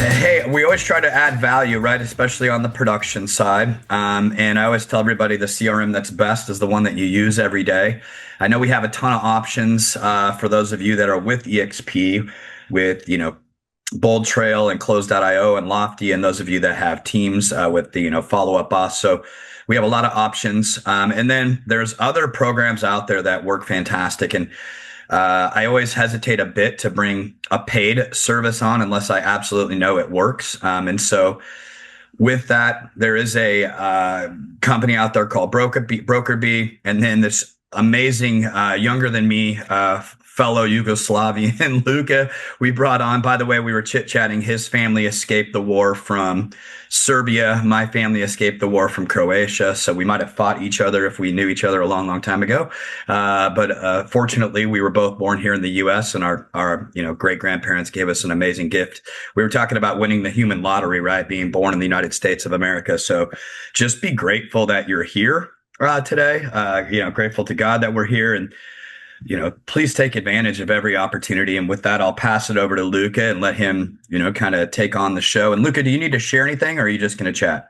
Hey, we always try to add value, right? Especially on the production side. And I always tell everybody the CRM that's best is the one that you use every day. I know we have a ton of options for those of you that are with EXP, with Bold Trail and Close.io and Lofty, and those of you that have teams with the Follow Up Boss. So we have a lot of options. And then there's other programs out there that work fantastic. And I always hesitate a bit to bring a paid service on unless I absolutely know it works. And so with that, there is a company out there called Broker and then this amazing younger than me fellow Yugoslavian Luka we brought on. By the way, we were chit-chatting. His family escaped the war from Serbia. My family escaped the war from Croatia. So we might have fought each other if we knew each other a long, long time ago. But fortunately, we were both born here in the U.S. and our great grandparents gave us an amazing gift. We were talking about winning the human lottery, right? Being born in the United States of America. So just be grateful that you're here today. Grateful to God that we're here, and please take advantage of every opportunity. And with that, I'll pass it over to Luka and let him, kind of take on the show. And Luka, do you need to share anything, or are you just going to chat?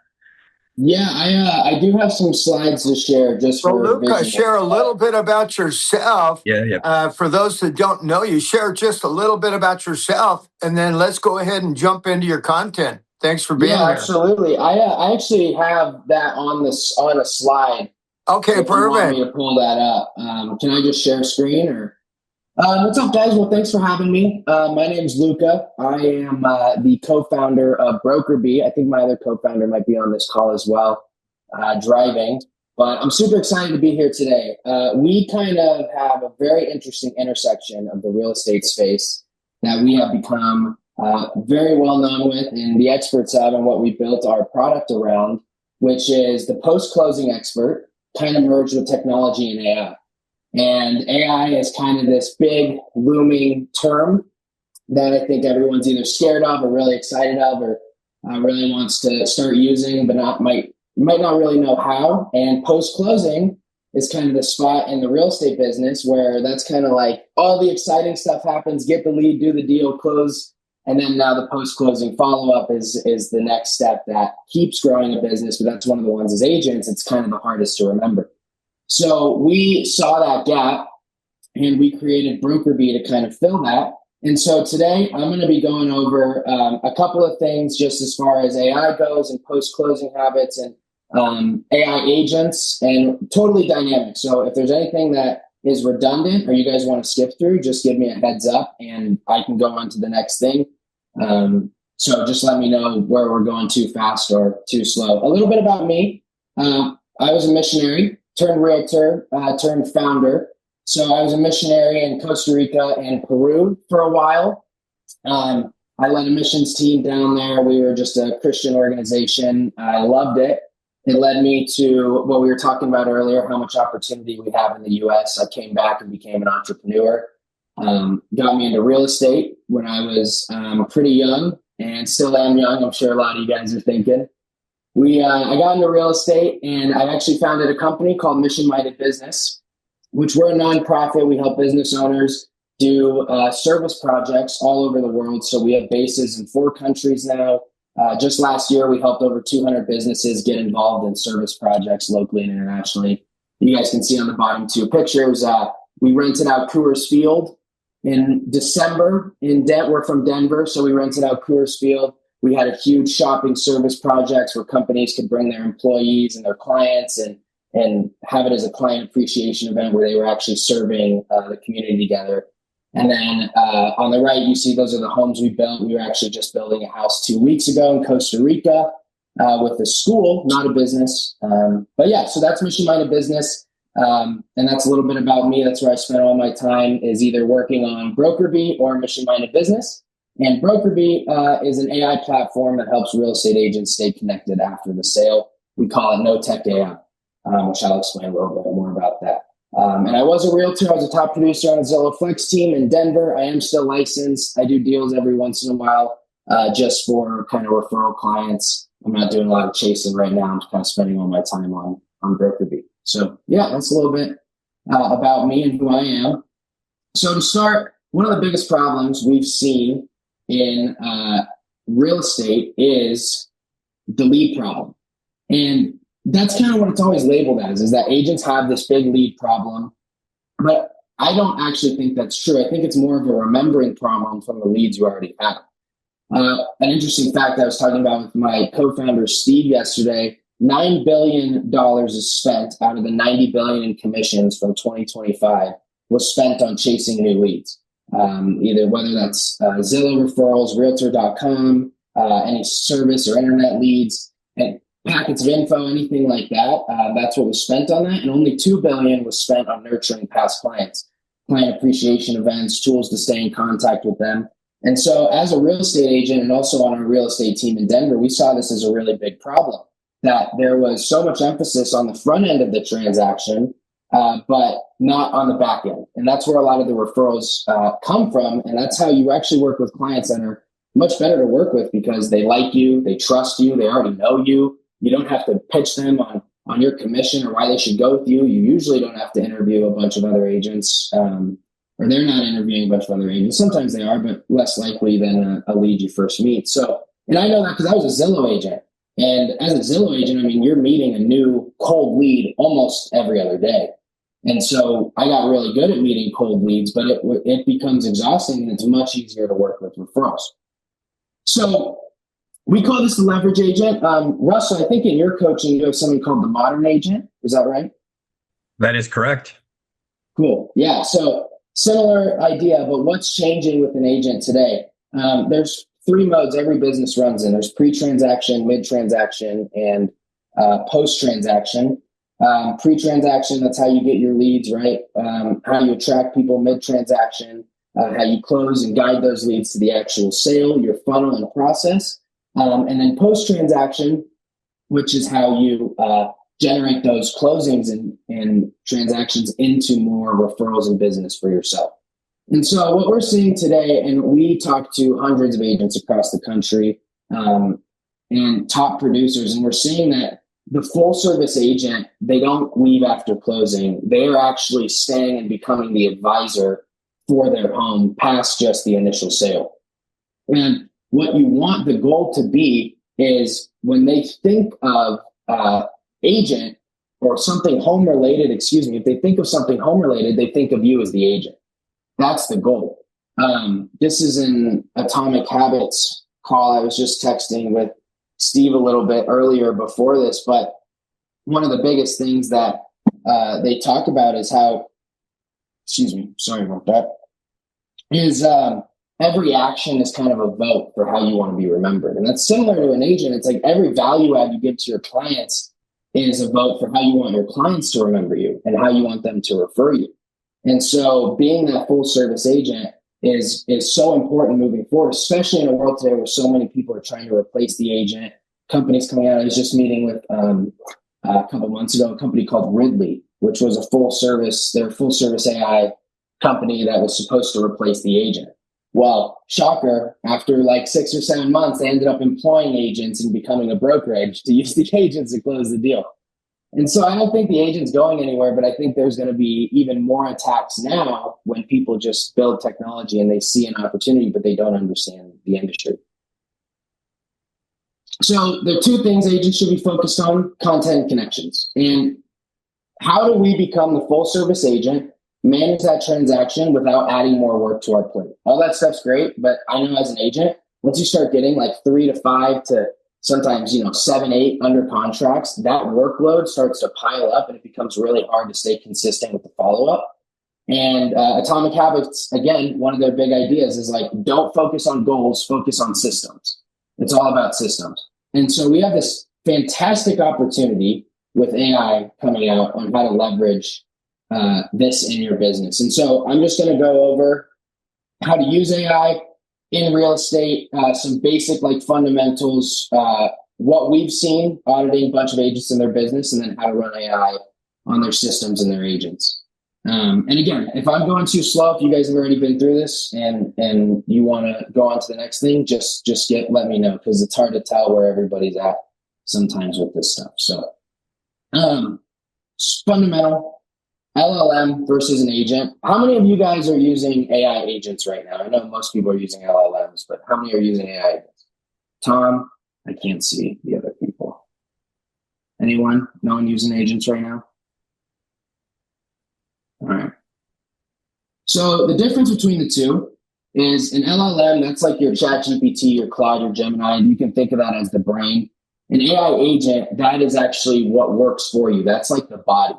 Yeah, I do have some slides to share just for Luka, share a little bit about yourself. Yeah. For those that don't know you, share just a little bit about yourself, and then let's go ahead and jump into your content. Thanks for being here. Absolutely. I actually have that on a slide. Okay, if you want perfect. me to pull that up. Can I just share screen or? What's up, guys? Well, thanks for having me. My name's Luka. I am the co-founder of BrokerBee. I think my other co-founder might be on this call as well, driving. But I'm super excited to be here today. We kind of have a very interesting intersection of the real estate space that we have become very well known with, and the experts have, and what we built our product around, which is the post-closing expert, kind of merged with technology and AI. And AI is kind of this big looming term that I think everyone's either scared of or really excited of, or really wants to start using, but might not really know how. And post-closing is kind of the spot in the real estate business where that's kind of like all the exciting stuff happens, get the lead, do the deal, close. And then now the post-closing follow-up is the next step that keeps growing a business, but that's one of the ones as agents, it's kind of the hardest to remember. So we saw that gap and we created BrokerBee to kind of fill that. And so today I'm going to be going over a couple of things just as far as AI goes and post-closing habits and AI agents, and totally dynamic. So if there's anything that is redundant or you guys want to skip through, just give me a heads up and I can go on to the next thing. So just let me know where we're going too fast or too slow. A little bit about me. I was a missionary, turned realtor, turned founder. So I was a missionary in Costa Rica and Peru for a while. I led a missions team down there. We were just a Christian organization. I loved it. It led me to what we were talking about earlier, how much opportunity we have in the US. I came back and became an entrepreneur. Got me into real estate when I was pretty young, and still am young. I'm sure a lot of you guys are thinking. I got into real estate, and I actually founded a company called Mission Minded Business, which we're a nonprofit. We help business owners do service projects all over the world. So we have bases in 4 countries now. Just last year, we helped over 200 businesses get involved in service projects locally and internationally. You guys can see on the bottom 2 pictures. We rented out Coors Field in December. We're from Denver, so we rented out Coors Field. We had a huge shopping service projects where companies could bring their employees and their clients and have it as a client appreciation event where they were actually serving the community together. And then on the right, you see those are the homes we built. We were actually just building a house 2 weeks ago in Costa Rica with a school, not a business. But yeah, so that's Mission Minded Business. And that's a little bit about me. That's where I spent all my time, is either working on BrokerBee or Mission Minded Business. And BrokerBee is an AI platform that helps real estate agents stay connected after the sale. We call it No Tech AI, which I'll explain a little bit more about that. And I was a realtor. I was a top producer on the Zillow Flex team in Denver. I am still licensed. I do deals every once in a while just for kind of referral clients. I'm not doing a lot of chasing right now. I'm kind of spending all my time on BrokerBee. So yeah, that's a little bit about me and who I am. So to start, one of the biggest problems we've seen in real estate is the lead problem. And that's kind of what it's always labeled as, is that agents have this big lead problem. But I don't actually think that's true. I think it's more of a remembering problem from the leads you already have. An interesting fact I was talking about with my co-founder Steve yesterday, $9 billion is spent out of the $90 billion in commissions from 2025 was spent on chasing new leads. Either whether that's Zillow referrals, realtor.com, any service or internet leads, and packets of info, anything like that. That's what was spent on that. And only $2 billion was spent on nurturing past clients, client appreciation events, tools to stay in contact with them. And so as a real estate agent and also on our real estate team in Denver, we saw this as a really big problem, that there was so much emphasis on the front end of the transaction, but not on the back end. And that's where a lot of the referrals come from. And that's how you actually work with clients that are much better to work with, because they like you, they trust you, they already know you. You don't have to pitch them on your commission or why they should go with you. You usually don't have to interview a bunch of other agents, or they're not interviewing a bunch of other agents. Sometimes they are, but less likely than a lead you first meet. So, and I know that because I was a Zillow agent. And as a Zillow agent, I mean, you're meeting a new cold lead almost every other day. And so I got really good at meeting cold leads, but it becomes exhausting, and it's much easier to work with referrals. So we call this the leverage agent. Russell, I think in your coaching, you have something called the modern agent. Is that right? That is correct. Cool. Yeah. So similar idea, but what's changing with an agent today? There's three modes every business runs in. There's pre-transaction, mid-transaction, and post-transaction. Pre-transaction, that's how you get your leads, right? How you attract people. Mid-transaction, how you close and guide those leads to the actual sale, your funnel and process. And then post-transaction, which is how you generate those closings and transactions into more referrals and business for yourself. And so what we're seeing today, and we talk to hundreds of agents across the country and top producers, and we're seeing that the full service agent, they don't leave after closing. They're actually staying and becoming the advisor for their home past just the initial sale. And what you want the goal to be is when they think of agent or something home related, if they think of something home related, they think of you as the agent. That's the goal. This is an Atomic Habits call. I was just texting with Steve a little bit earlier before this, but one of the biggest things that they talk about is how, sorry about that, is every action is kind of a vote for how you want to be remembered. And that's similar to an agent. It's like every value add you give to your clients is a vote for how you want your clients to remember you and how you want them to refer you. And so being that full service agent is so important moving forward, especially in a world today where so many people are trying to replace the agent. Companies coming out. I was just meeting with a couple months ago, a company called Ridley, which was their full service AI company that was supposed to replace the agent. Well, shocker, after like 6 or 7 months, they ended up employing agents and becoming a brokerage to use the agents to close the deal. And so I don't think the agent's going anywhere, but I think there's going to be even more attacks now when people just build technology and they see an opportunity, but they don't understand the industry. So there are two things agents should be focused on: content and connections. And how do we become the full service agent, manage that transaction without adding more work to our plate? All that stuff's great, but I know as an agent, once you start getting like 3 to 5 to sometimes 7, 8 under contracts, that workload starts to pile up and it becomes really hard to stay consistent with the follow-up. And Atomic Habits, again, one of their big ideas is like, don't focus on goals, focus on systems. It's all about systems. And so we have this fantastic opportunity with AI coming out on how to leverage this in your business. And so I'm just going to go over how to use AI in real estate, some basic like fundamentals, what we've seen auditing a bunch of agents in their business, and then how to run AI on their systems and their agents. And again, if I'm going too slow, if you guys have already been through this and you want to go on to the next thing, just let me know, because it's hard to tell where everybody's at sometimes with this stuff. So fundamental. LLM versus an agent. How many of you guys are using AI agents right now? I know most people are using LLMs, but how many are using AI agents? Tom, I can't see the other people. Anyone? No one using agents right now? All right. So the difference between the two is an LLM, that's like your ChatGPT, your Claude, your Gemini. You can think of that as the brain. An AI agent, that is actually what works for you. That's like the body.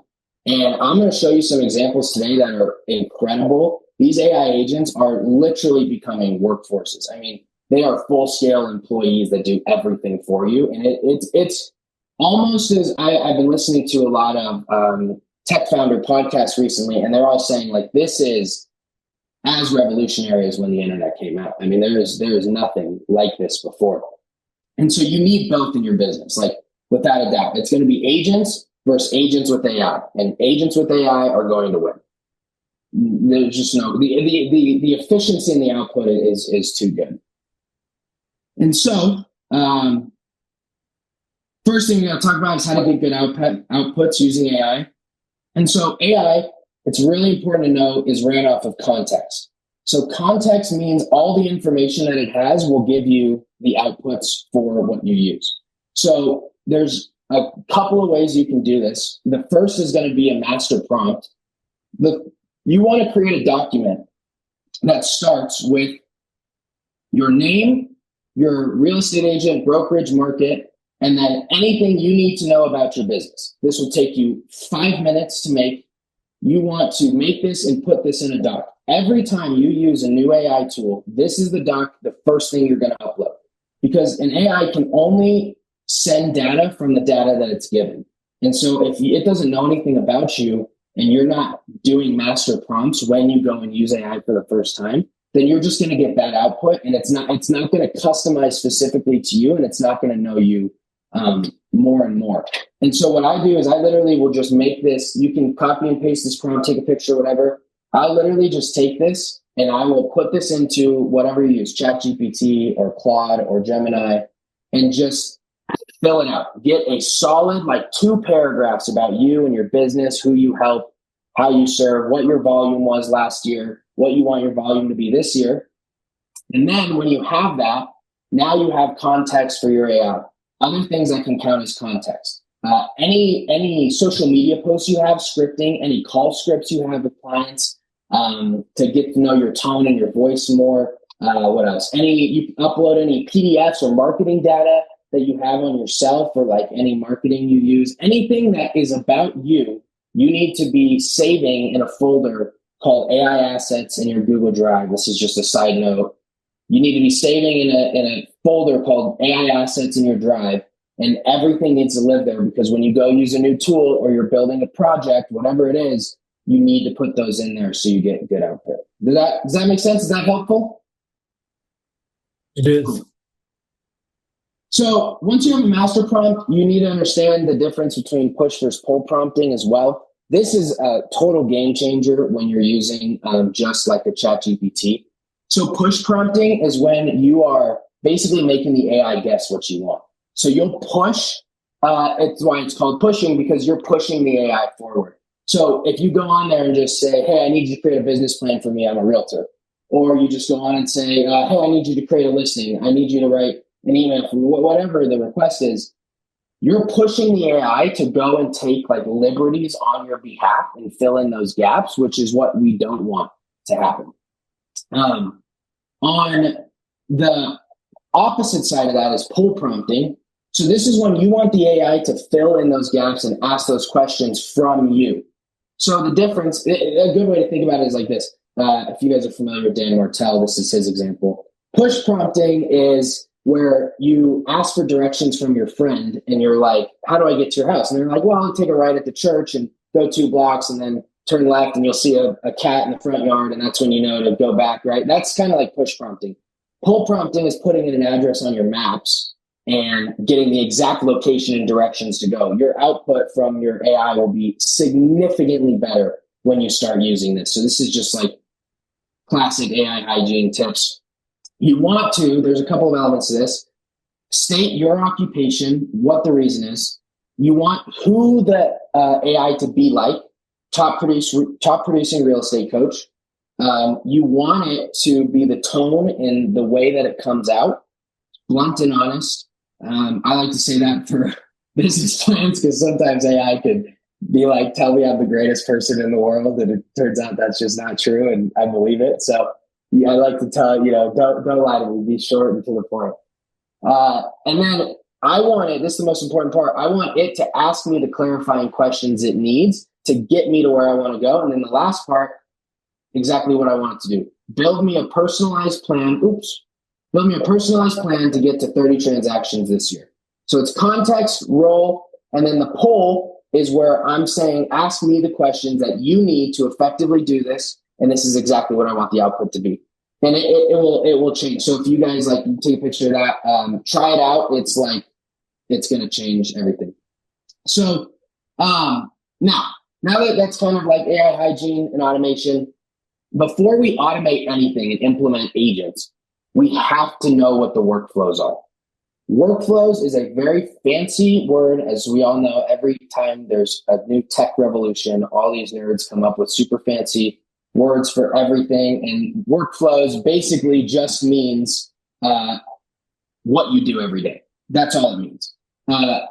And I'm going to show you some examples today that are incredible. These AI agents are literally becoming workforces. I mean, they are full-scale employees that do everything for you. And it's almost as I've been listening to a lot of tech founder podcasts recently, and they're all saying like this is as revolutionary as when the internet came out. I mean, there is nothing like this before. And so you need both in your business, like without a doubt. It's going to be agents versus agents with AI, and agents with AI are going to win. There's just no the efficiency in the output is too good. And so first thing we got to talk about is how to get good outputs using AI. And so AI, it's really important to know, is ran off of context. So context means all the information that it has will give you the outputs for what you use. So there's a couple of ways you can do this. The first is going to be a master prompt. You want to create a document that starts with your name, your real estate agent, brokerage, market, and then anything you need to know about your business. This will take you 5 minutes to make. You want to make this and put this in a doc. Every time you use a new AI tool, this is the doc, the first thing you're going to upload. Because an AI can only send data from the data that it's given. And so if it doesn't know anything about you and you're not doing master prompts when you go and use AI for the first time, then you're just going to get that output, and it's not going to customize specifically to you, and it's not going to know you more and more. And so what I do is I literally will just make this. You can copy and paste this prompt, take a picture, whatever. I'll literally just take this and I will put this into whatever you use, ChatGPT or Claude or Gemini, and just fill it out. Get a solid 2 paragraphs about you and your business, who you help, how you serve, what your volume was last year, what you want your volume to be this year. And then when you have that, now you have context for your AI. Other things that can count as context. Any social media posts you have, scripting, any call scripts you have with clients to get to know your tone and your voice more. What else? You upload any PDFs or marketing data that you have on yourself, or any marketing you use. Anything that is about you, you need to be saving in a folder called AI Assets in your Google Drive. This is just a side note. You need to be saving in a folder called AI Assets in your Drive, and everything needs to live there, because when you go use a new tool or you're building a project, whatever it is, you need to put those in there so you get good output. Does that make sense? Is that helpful? It is. So once you have a master prompt, you need to understand the difference between push versus pull prompting as well. This is a total game changer when you're using just like a ChatGPT. So push prompting is when you are basically making the AI guess what you want. So you'll push, it's why it's called pushing, because you're pushing the AI forward. So if you go on there and just say, hey, I need you to create a business plan for me, I'm a realtor. Or you just go on and say, hey, I need you to create a listing. I need you to write an email for me, whatever the request is. You're pushing the AI to go and take liberties on your behalf and fill in those gaps, which is what we don't want to happen. On the opposite side of that is pull prompting. So this is when you want the AI to fill in those gaps and ask those questions from you. So the difference, a good way to think about it is like this. If you guys are familiar with Dan Martell, this is his example. Push prompting is where you ask for directions from your friend and you're like, how do I get to your house? And they're like, well, I'll take a right at the church and go 2 blocks and then turn left and you'll see a cat in the front yard, and that's when you know to go back, right? That's kind of like push prompting. Pull prompting is putting in an address on your maps and getting the exact location and directions to go. Your output from your AI will be significantly better when you start using this. So this is just classic AI hygiene tips. You want to, there's a couple of elements to this. State your occupation, what the reason is. You want who the AI to be like. Top producing real estate coach. You want it to be the tone and the way that it comes out. blunt and honest. I like to say that for business plans because sometimes AI could be like, tell me I'm the greatest person in the world, and it turns out that's just not true, and I believe it. So yeah, I like to tell don't lie to me. Be short and to the point. And then I want it. This is the most important part. I want it to ask me the clarifying questions it needs to get me to where I want to go. And then the last part, exactly what I want it to do. Build me a personalized plan. Build me a personalized plan to get to 30 transactions this year. So it's context, role, and then the poll is where I'm saying, ask me the questions that you need to effectively do this. And this is exactly what I want the output to be. And it will change. So if you guys like take a picture of that, try it out. It's going to change everything. So now that that's kind of like AI hygiene and automation, before we automate anything and implement agents, we have to know what the workflows are. Workflows is a very fancy word, as we all know. Every time there's a new tech revolution, all these nerds come up with super fancy words for everything. And workflows basically just means what you do every day. That's all it means.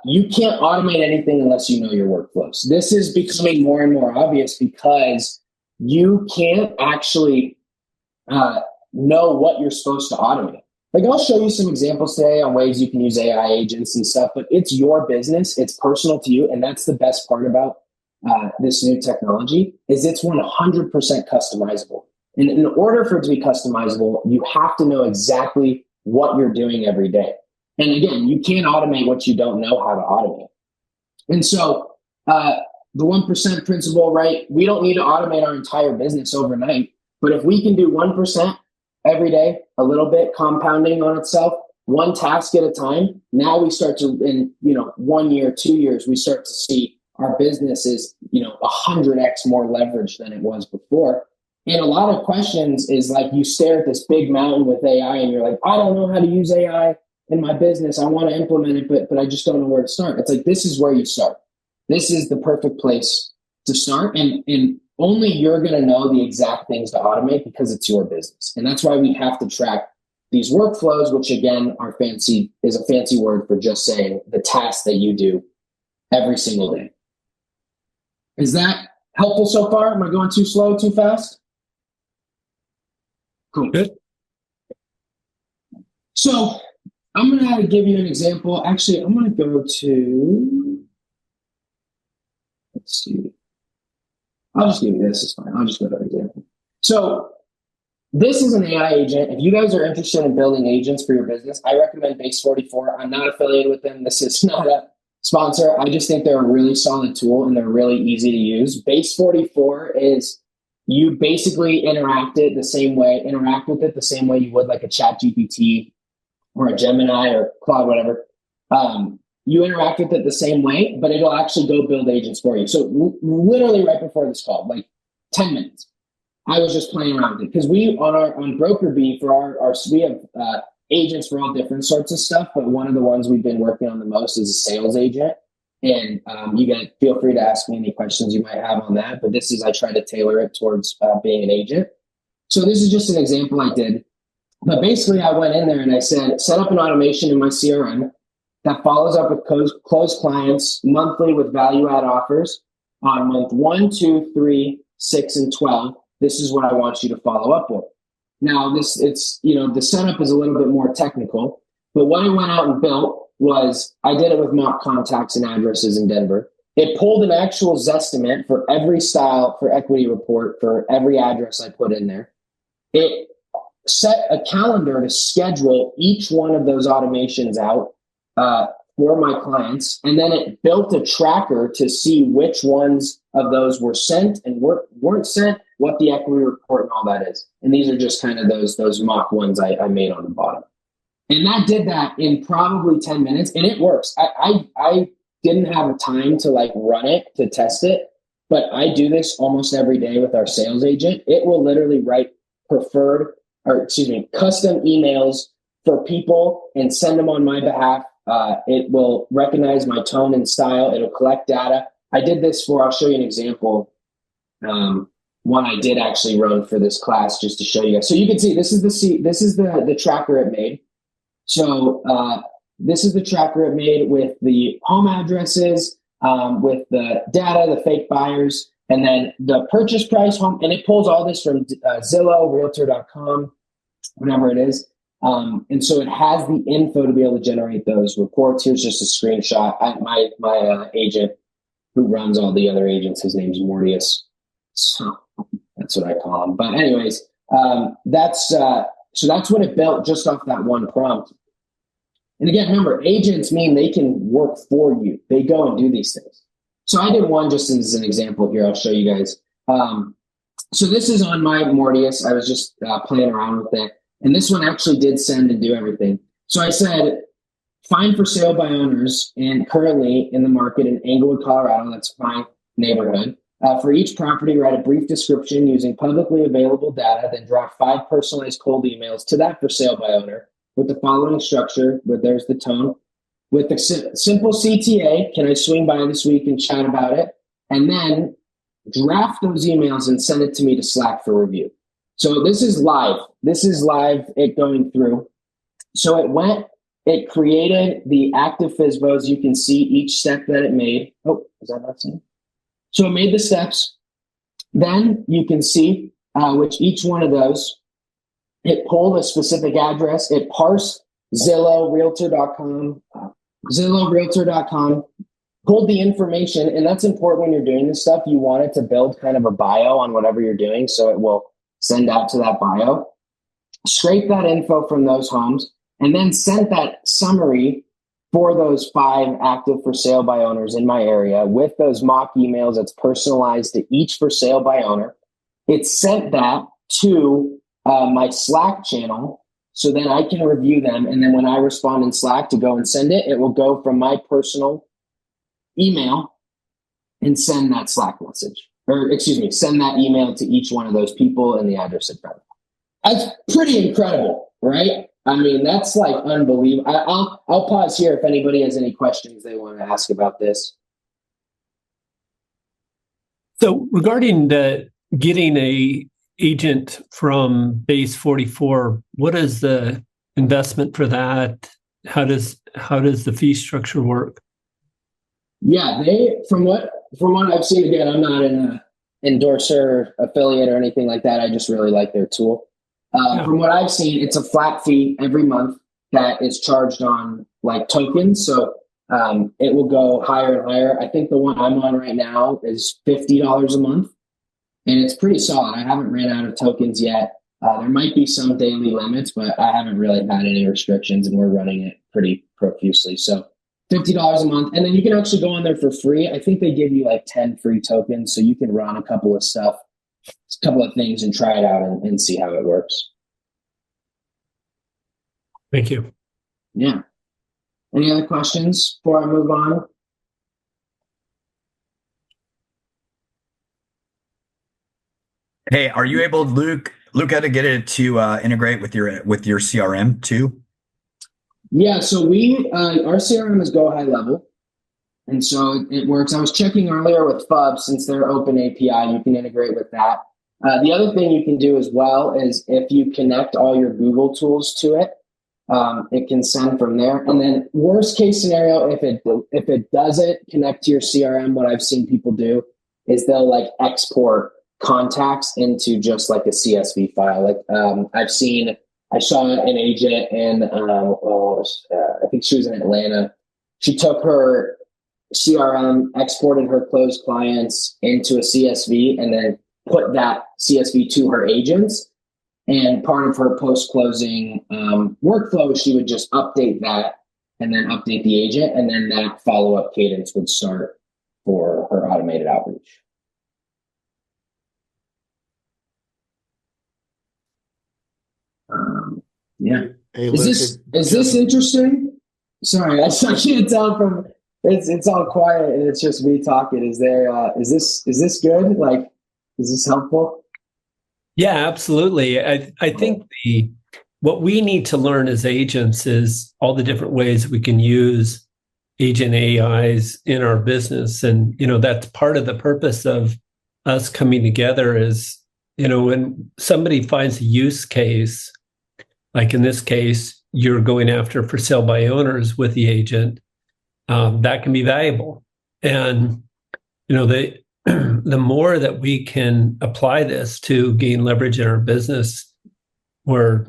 You can't automate anything unless you know your workflows. This is becoming more and more obvious because you can't actually know what you're supposed to automate. Like, I'll show you some examples today on ways you can use AI agents and stuff, but it's your business. It's personal to you. And that's the best part about this new technology is it's 100% customizable. And in order for it to be customizable, you have to know exactly what you're doing every day. And again, you can't automate what you don't know how to automate. And so the 1% principle, right? We don't need to automate our entire business overnight, but if we can do 1% every day, a little bit compounding on itself, one task at a time, now we start to, in 1 year, 2 years, we start to see our business is 100x more leverage than it was before. And a lot of questions is like you stare at this big mountain with AI and you're like, I don't know how to use AI in my business. I want to implement it, but I just don't know where to start. It's like, this is where you start. This is the perfect place to start. And only you're going to know the exact things to automate because it's your business. And that's why we have to track these workflows, which again is a fancy word for just saying the tasks that you do every single day. Is that helpful so far? Am I going too slow, too fast? Cool. Good. So I'm going to give you an example. Actually, I'm going to go to, let's see. I'll just give you this. It's fine. I'll just go to an example. So this is an AI agent. If you guys are interested in building agents for your business, I recommend Base44. I'm not affiliated with them. This is not a sponsor. I just think they're a really solid tool and they're really easy to use. Base44 is you basically interact with it the same way you would like a ChatGPT or a Gemini or Claude, whatever. You interact with it the same way, but it'll actually go build agents for you. So literally right before this call, like 10 minutes, I was just playing around with it because we on BrokerBee for we have agents for all different sorts of stuff, but one of the ones we've been working on the most is a sales agent. And you guys feel free to ask me any questions you might have on that. But I try to tailor it towards being an agent. So this is just an example I did. But basically, I went in there and I said, set up an automation in my CRM that follows up with closed clients monthly with value add offers on month 1, 2, 3, 6, and 12. This is what I want you to follow up with. Now, the setup is a little bit more technical, but what I went out and built was I did it with mock contacts and addresses in Denver. It pulled an actual Zestimate for every style for equity report for every address I put in there. It set a calendar to schedule each one of those automations out for my clients. And then it built a tracker to see which ones of those were sent and weren't sent, what the equity report and all that is. And these are just kind of those mock ones I made on the bottom. And that did that in probably 10 minutes. And it works. I didn't have time to run it to test it, but I do this almost every day with our sales agent. It will literally write custom emails for people and send them on my behalf. It will recognize my tone and style. It'll collect data. I did this I'll show you an example. One I did actually run for this class just to show you guys. So you can see this is the tracker it made. So this is the tracker it made with the home addresses, with the data, the fake buyers, and then the purchase price home. And it pulls all this from Zillow, Realtor.com, whatever it is. And so it has the info to be able to generate those reports. Here's just a screenshot. My agent who runs all the other agents, his name's Mortius. So that's what I call him. But anyways, that's what it built just off that one prompt. And again, remember, agents mean they can work for you. They go and do these things. So I did one just as an example here. I'll show you guys. So this is on my Mortius. I was just playing around with it. And this one actually did send and do everything. So I said, find for sale by owners and currently in the market in Englewood, Colorado. That's my neighborhood. For each property, write a brief description using publicly available data, then draft 5 personalized cold emails to that for sale by owner with the following structure, where there's the tone. With the simple CTA, can I swing by this week and chat about it? And then draft those emails and send it to me to Slack for review. So this is live. It going through. So it created the active FSBOs. You can see each step that it made. Oh, is that not saying? So it made the steps. Then you can see which each one of those, it pulled a specific address. It parsed Zillow, Realtor.com, pulled the information. And that's important when you're doing this stuff. You want it to build kind of a bio on whatever you're doing. So it will send out to that bio, scrape that info from those homes, and then send that summary for those 5 active for sale by owners in my area with those mock emails that's personalized to each for sale by owner. It sent that to my Slack channel so then I can review them. And then when I respond in Slack to go and send it, it will go from my personal email and send that Slack message. Send that email to each one of those people and the address in front of them. That's pretty incredible, right? I mean, that's like unbelievable. I'll pause here if anybody has any questions they want to ask about this. So regarding the getting a agent from base 44, what is the investment for that? How does the fee structure work? Yeah, from what I've seen, again, I'm not an endorser, affiliate, or anything like that. I just really like their tool. From what I've seen, it's a flat fee every month that is charged on like tokens. So it will go higher and higher. I think the one I'm on right now is $50 a month, and it's pretty solid. I haven't ran out of tokens yet. There might be some daily limits, but I haven't really had any restrictions, and we're running it pretty profusely. So $50 a month. And then you can actually go on there for free. I think they give you like 10 free tokens. So you can run a couple of things and try it out and see how it works. Thank you. Yeah. Any other questions before I move on? Hey, are you able, Luka, to get it to integrate with your CRM too? Yeah, so our CRM is Go High Level, and so it works. I was checking earlier with FUB, since they're open API, you can integrate with that. The other thing you can do as well is if you connect all your Google tools to it, it can send from there. And then worst case scenario, if it doesn't connect to your CRM, what I've seen people do is they'll like export contacts into just like a CSV file. Like I saw an agent in, I think she was in Atlanta. She took her CRM, exported her closed clients into a CSV, and then put that CSV to her agents. And part of her post-closing workflow, she would just update that and then update the agent. And then that follow-up cadence would start for her automated outreach. Yeah. Hey, Is this interesting? Sorry, I can't tell from it's all quiet and it's just me talking. Is this good? Like, is this helpful? Yeah, absolutely. I think what we need to learn as agents is all the different ways we can use agent AIs in our business. And, that's part of the purpose of us coming together is, when somebody finds a use case, like in this case, you're going after for sale by owners with the agent, that can be valuable. And, the the more that we can apply this to gain leverage in our business, where,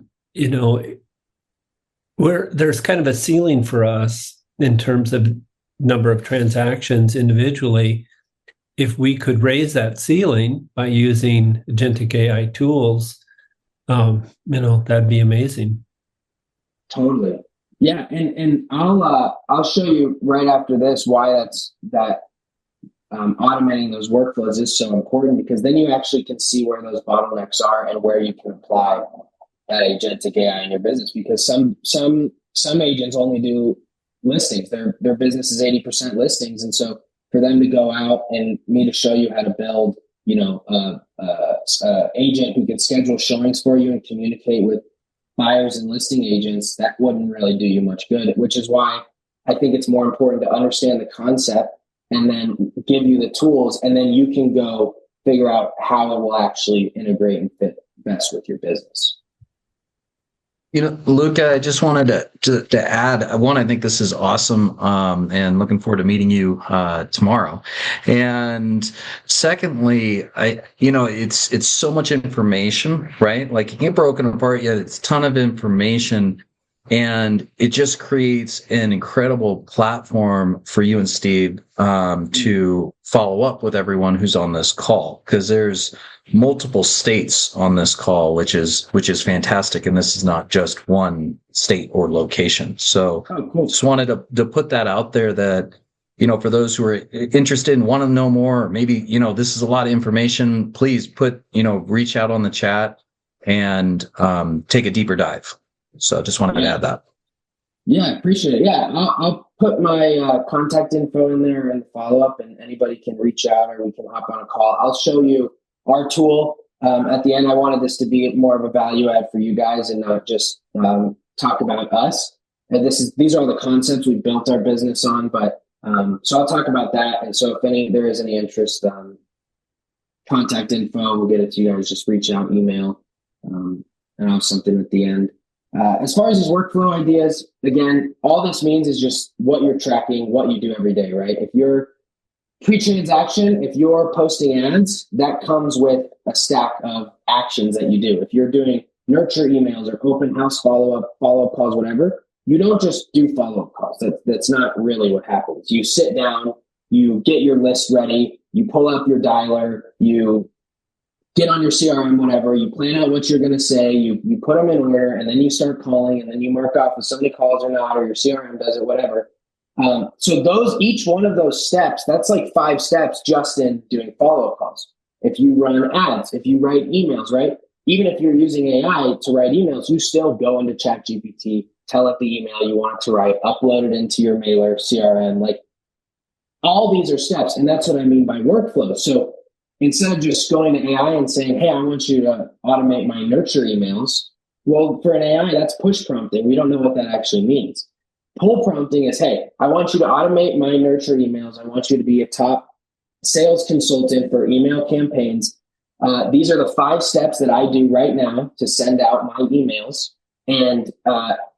there's kind of a ceiling for us in terms of number of transactions individually. If we could raise that ceiling by using agentic AI tools, that'd be amazing. Totally. Yeah, and I'll show you right after this why automating those workflows is so important, because then you actually can see where those bottlenecks are and where you can apply that agentic AI in your business. Because some agents only do listings. Their business is 80% listings, and so for them to go out and me to show you how to build, agent who can schedule showings for you and communicate with buyers and listing agents, that wouldn't really do you much good. Which is why I think it's more important to understand the concept and then give you the tools, and then you can go figure out how it will actually integrate and fit best with your business. Luka, I just wanted to add, one, I think this is awesome, and looking forward to meeting you tomorrow. And secondly, it's so much information, right? Like, you get broken apart, yet it's a ton of information, and it just creates an incredible platform for you and Steve to follow up with everyone who's on this call, because there's multiple states on this call, which is fantastic. And this is not just one state or location. So cool. Just wanted to put that out there that, for those who are interested and want to know more, or maybe, this is a lot of information, please reach out on the chat and take a deeper dive. So just wanted to add that. Yeah, I appreciate it. Yeah, I'll put my contact info in there and follow up, and anybody can reach out or we can hop on a call. I'll show you our tool. At the end, I wanted this to be more of a value add for you guys and not just talk about us. And these are all the concepts we built our business on. But so I'll talk about that. And so if there is any interest, contact info, we'll get it to you guys. Just reach out, email, and I'll have something at the end. As far as his workflow ideas, again, all this means is just what you're tracking, what you do every day, right? If you're pre-transaction, if you're posting ads, that comes with a stack of actions that you do. If you're doing nurture emails or open house follow-up calls, whatever, you don't just do follow-up calls. That's not really what happens. You sit down, you get your list ready, you pull up your dialer, you get on your CRM, whatever, you plan out what you're going to say, you put them in order, and then you start calling, and then you mark off if somebody calls or not, or your CRM does it, whatever. So each one of those steps, that's like 5 steps just in doing follow-up calls. If you run ads, if you write emails, right? Even if you're using AI to write emails, you still go into ChatGPT, tell it the email you want it to write, upload it into your mailer, CRM, like all these are steps. And that's what I mean by workflow. So instead of just going to AI and saying, hey, I want you to automate my nurture emails. Well, for an AI, that's push prompting. We don't know what that actually means. Pull prompting is, hey, I want you to automate my nurture emails. I want you to be a top sales consultant for email campaigns. These are the 5 steps that I do right now to send out my emails. And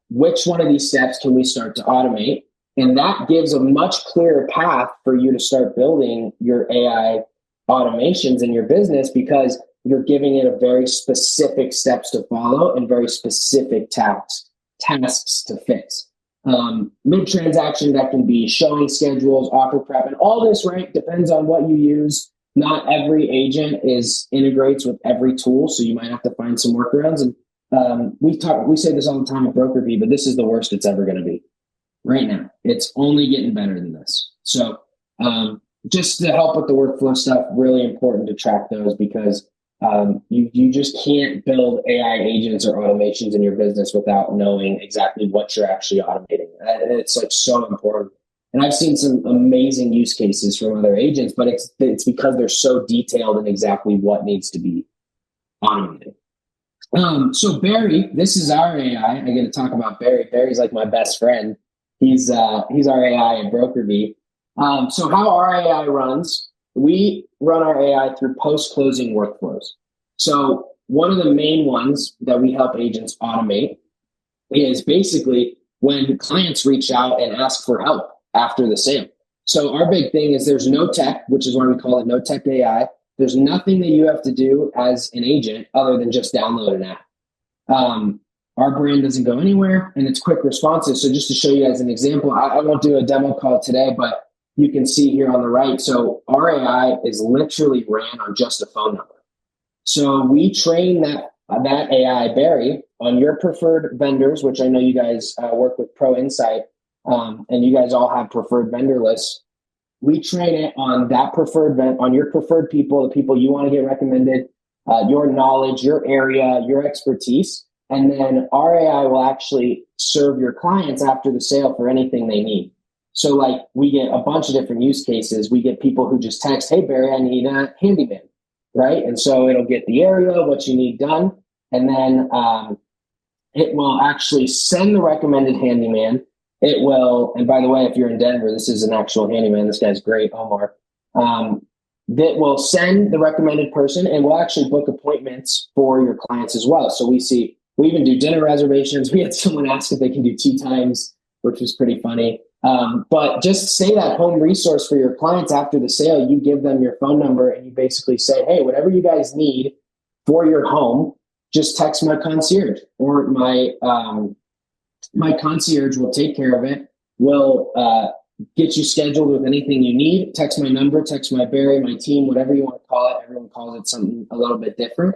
which one of these steps can we start to automate? And that gives a much clearer path for you to start building your AI automations in your business, because you're giving it a very specific steps to follow and very specific tasks to fix. Mid-transaction, that can be showing schedules, offer prep, and all this, right? Depends on what you use. Not every agent integrates with every tool, so you might have to find some workarounds. And we say this all the time at Broker Bee, but this is the worst it's ever going to be right now. It's only getting better than this. So just to help with the workflow stuff, really important to track those, because you just can't build AI agents or automations in your business without knowing exactly what you're actually automating. It's like so important. And I've seen some amazing use cases from other agents, but it's because they're so detailed in exactly what needs to be automated. So Barry, this is our AI. I get to talk about Barry. Barry's like my best friend. He's our AI at Broker Bee. So how our AI runs, we run our AI through post-closing workflows. So one of the main ones that we help agents automate is basically when clients reach out and ask for help after the sale. So our big thing is there's no tech, which is why we call it no tech AI. There's nothing that you have to do as an agent other than just download an app. Our brand doesn't go anywhere, and it's quick responsive. So just to show you as an example, I won't do a demo call today, but you can see here on the right. So our AI is literally ran on just a phone number. So we train that AI, Barry, on your preferred vendors, which I know you guys work with Pro Insight, and you guys all have preferred vendor lists. We train it on that on your preferred people, the people you want to get recommended, your knowledge, your area, your expertise. And then our AI will actually serve your clients after the sale for anything they need. So like we get a bunch of different use cases. We get people who just text, hey, Barry, I need a handyman, right? And so it'll get the area, what you need done. And then it will actually send the recommended handyman. It will, and by the way, if you're in Denver, this is an actual handyman. This guy's great, Omar. That will send the recommended person and we'll actually book appointments for your clients as well. So we even do dinner reservations. We had someone ask if they can do 2 times, which was pretty funny. But just say that home resource for your clients after the sale. You give them your phone number and you basically say, hey, whatever you guys need for your home, just text my concierge, or my concierge will take care of it. We'll get you scheduled with anything you need. Text my number, text my Barry, my team, whatever you want to call it. Everyone calls it something a little bit different.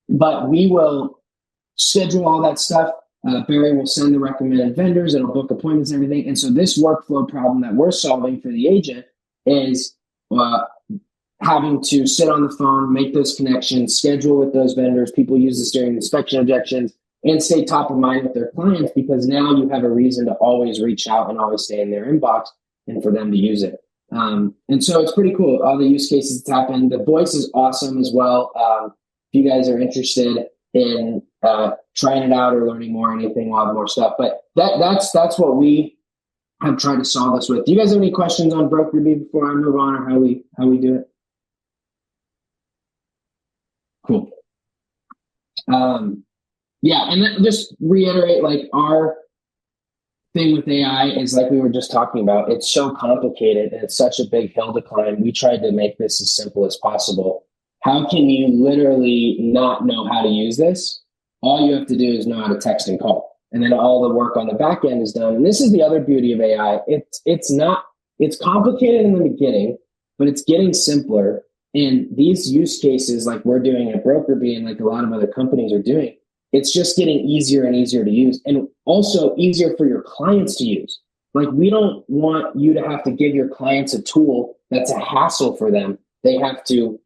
But we will schedule all that stuff. Barry will send the recommended vendors. It'll book appointments and everything. And so this workflow problem that we're solving for the agent is having to sit on the phone, make those connections, schedule with those vendors. People use this during inspection objections, and stay top of mind with their clients, because now you have a reason to always reach out and always stay in their inbox and for them to use it. And so it's pretty cool. All the use cases that's happened. The voice is awesome as well. If you guys are interested in trying it out or learning more or anything, we'll have more stuff. But that's what we have tried to solve this with. Do you guys have any questions on Broker B before I move on, or how we do it? Cool. Yeah, and then just reiterate, like, our thing with AI is, like we were just talking about, it's so complicated and it's such a big hill to climb. We tried to make this as simple as possible. How can you literally not know how to use this? All you have to do is know how to text and call. And then all the work on the back end is done. And this is the other beauty of AI. It's complicated in the beginning, but it's getting simpler. And these use cases, like we're doing at BrokerB and like a lot of other companies are doing, it's just getting easier and easier to use, and also easier for your clients to use. Like, we don't want you to have to give your clients a tool that's a hassle for them. They have to,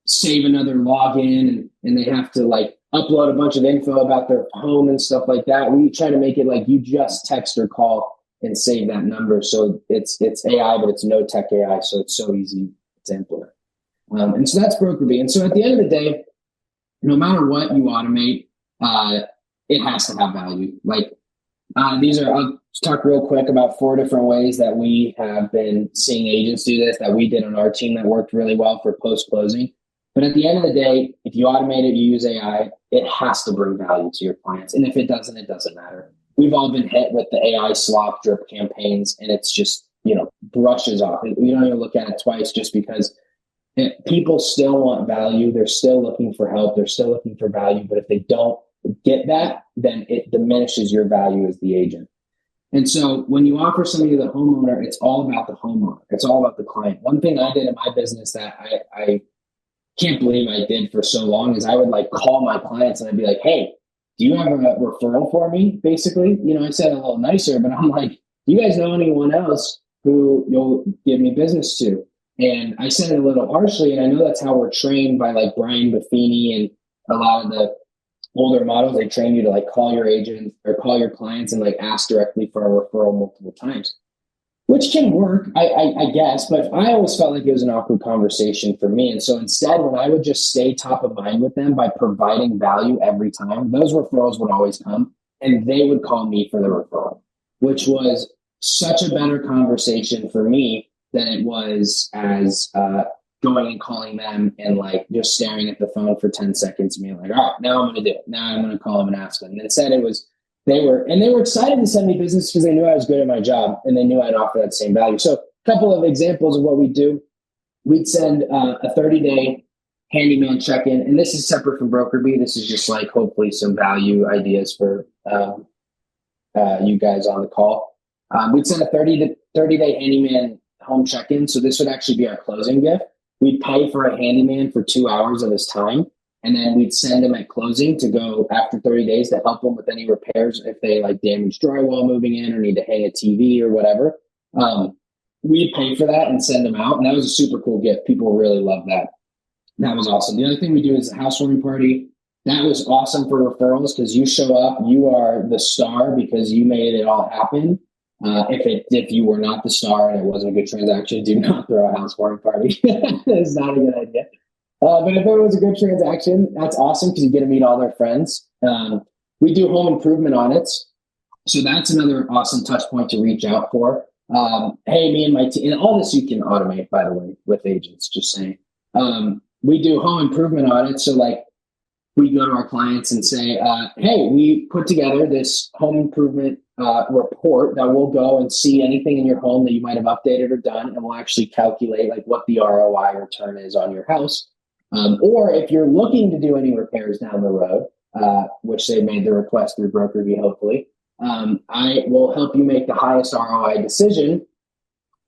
save another login, and they have to like upload a bunch of info about their home and stuff like that. We try to make it like you just text or call and save that number. So it's AI, but it's no tech AI. So it's so easy to implement. And so that's BrokerB. And so at the end of the day, no matter what you automate, it has to have value. Like I'll talk real quick about 4 different ways that we have been seeing agents do this, that we did on our team that worked really well for post-closing. But at the end of the day, if you automate it, you use AI, it has to bring value to your clients. And if it doesn't, it doesn't matter. We've all been hit with the AI slop drip campaigns, and it's just, brushes off. We don't even look at it twice, just because people still want value. They're still looking for help. They're still looking for value. But if they don't get that, then it diminishes your value as the agent. And so when you offer somebody to the homeowner, it's all about the homeowner. It's all about the client. One thing I did in my business that I can't believe I did for so long is I would like call my clients and I'd be like, hey, do you have a referral for me? Basically, I said a little nicer, but I'm like, do you guys know anyone else who you'll give me business to? And I said it a little harshly, and I know that's how we're trained by like Brian Buffini and a lot of the older models. They train you to like call your agent or call your clients and like ask directly for a referral multiple times, which can work, I guess. But I always felt like it was an awkward conversation for me. And so instead, when I would just stay top of mind with them by providing value every time, those referrals would always come, and they would call me for the referral, which was such a better conversation for me than it was as going and calling them and like just staring at the phone for 10 seconds and being like, all right, now I'm going to do it. Now I'm going to call them and ask them. And instead they were excited to send me business because they knew I was good at my job and they knew I'd offer that same value. So a couple of examples of what we do. We'd send a 30-day handyman check-in, and this is separate from BrokerBee. This is just like hopefully some value ideas for you guys on the call. We'd send a 30-day handyman home check-in. So this would actually be our closing gift. We'd pay for a handyman for 2 hours of his time, and then we'd send him at closing to go after 30 days to help them with any repairs if they like damaged drywall moving in or need to hang a TV or whatever. We'd pay for that and send them out, and that was a super cool gift. People really loved that. That was awesome. The other thing we do is a housewarming party. That was awesome for referrals because you show up, you are the star because you made it all happen. If you were not the star and it wasn't a good transaction, do not throw a housewarming party. It's not a good idea. But if it was a good transaction, that's awesome because you get to meet all their friends. We do home improvement audits. So that's another awesome touch point to reach out for. Hey, me and my team, and all this you can automate, by the way, with agents, just saying. We do home improvement audits. So like we go to our clients and say, hey, we put together this home improvement report that will go and see anything in your home that you might have updated or done, and we'll actually calculate like what the ROI return is on your house. Or if you're looking to do any repairs down the road, which they made the request through BrokerBee, hopefully, I will help you make the highest ROI decision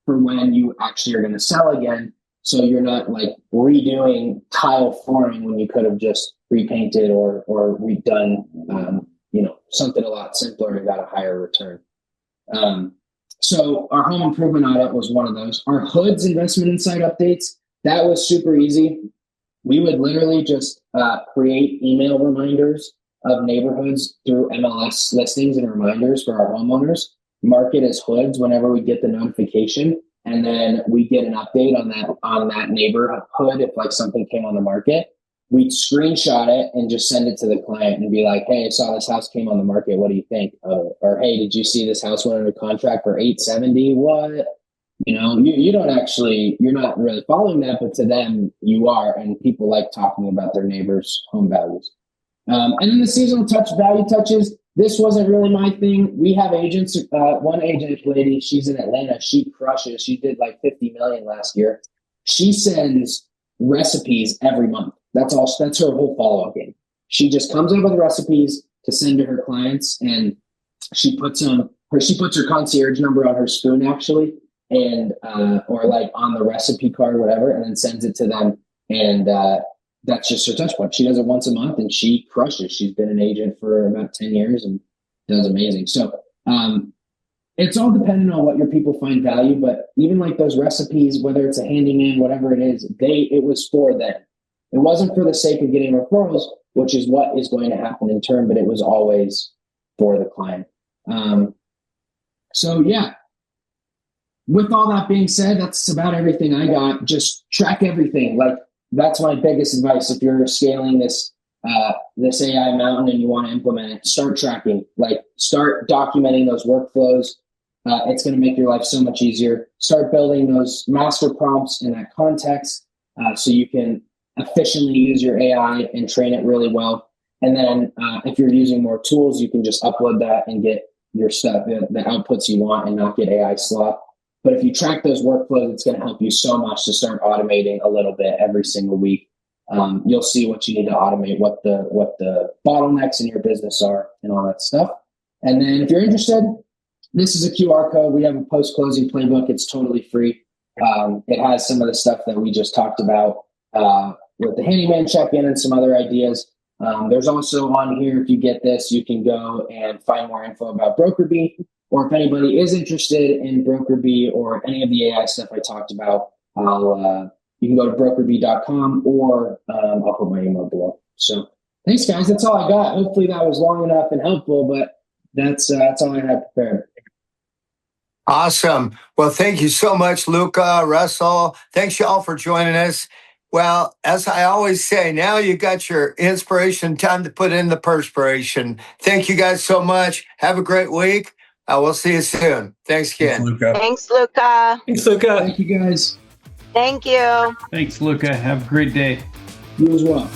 for when you actually are going to sell again. So you're not like redoing tile flooring when you could have just repainted or redone, something a lot simpler and got a higher return. So our home improvement audit was one of those. Our HUD's investment insight updates, that was super easy. We would literally just create email reminders of neighborhoods through MLS listings and reminders for our homeowners, mark it as HUDs whenever we get the notification, and then we get an update on that neighborhood if like something came on the market. We'd screenshot it and just send it to the client and be like, hey, I saw this house came on the market. What do you think? Or hey, did you see this house went under contract for $870? What? You don't actually, you're not really following that, but to them you are, and people like talking about their neighbors' home values. And then the seasonal value touches. This wasn't really my thing. We have agents. One agent lady, she's in Atlanta. She crushes. She did like 50 million last year. She sends recipes every month. That's all. That's her whole follow-up game. She just comes up with recipes to send to her clients, and she puts her concierge number on her spoon actually, and or like on the recipe card or whatever, and then sends it to them. And that's just her touch point. She does it once a month, and she crushes. She's been an agent for about 10 years and does amazing. So it's all dependent on what your people find value. But even like those recipes, whether it's a handyman, whatever it is, it was for them. It wasn't for the sake of getting referrals, which is what is going to happen in turn, but it was always for the client. So yeah, with all that being said, that's about everything I got. Just track everything. Like that's my biggest advice. If you're scaling this AI mountain and you want to implement it, start tracking, like start documenting those workflows. It's going to make your life so much easier. Start building those master prompts in that context so you can efficiently use your AI and train it really well. And then if you're using more tools, you can just upload that and get your stuff, the outputs you want, and not get AI slop. But if you track those workflows, it's going to help you so much to start automating a little bit every single week. You'll see what you need to automate, what the bottlenecks in your business are, and all that stuff. And then if you're interested, this is a QR code. We have a post-closing playbook. It's totally free. It has some of the stuff that we just talked about with the handyman check-in and some other ideas. There's also on here, if you get this, you can go and find more info about BrokerBee, or if anybody is interested in BrokerBee or any of the AI stuff I talked about, you can go to brokerbee.com, or I'll put my email below. So thanks, guys. That's all I got. Hopefully that was long enough and helpful, but that's all I had prepared. Awesome. Well, thank you so much, Luka, Russell. Thanks, y'all, for joining us. Well, as I always say, now you got your inspiration, time to put in the perspiration. Thank you guys so much. Have a great week. We'll see you soon. Thanks again. Thanks, Luka. Thanks, Luka. Thanks, Luka. Thank you, guys. Thank you. Thanks, Luka. Have a great day. You as well.